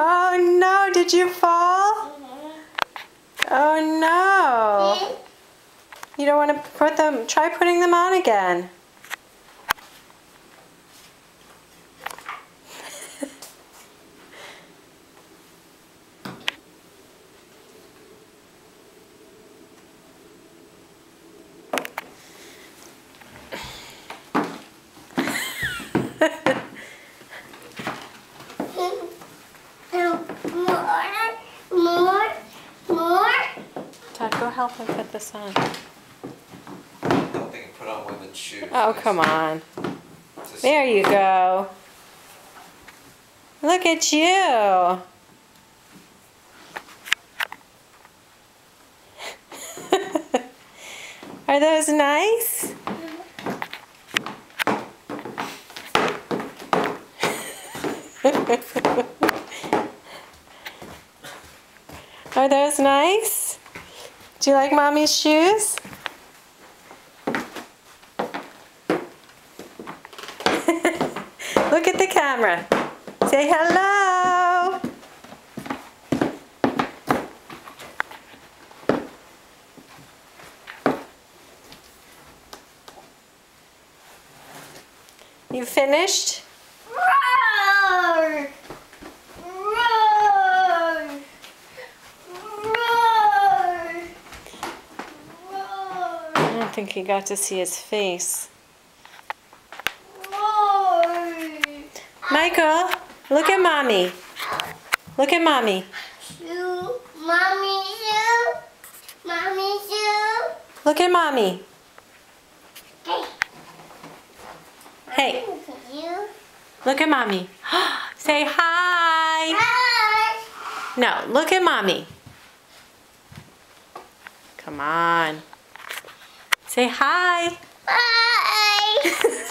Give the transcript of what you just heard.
Oh no, did you fall? Oh no. You don't want to put them, try putting them on again. More. Todd, go help him put this on. I don't think put on women's shoes. Oh, come on. There you go. Look at you. Are those nice? Are those nice? Do you like Mommy's shoes? Look at the camera. Say hello. You finished? Roar! Roar! Roar! Roar! I don't think you got to see his face. Roar! Michael, look at Mommy. Look at Mommy. Shoe, mommy shoe, mommy shoe. Look at Mommy. Hey. Hey, You. look at Mommy. Say hi. Hi. No, look at Mommy. Come on. Say hi. Bye.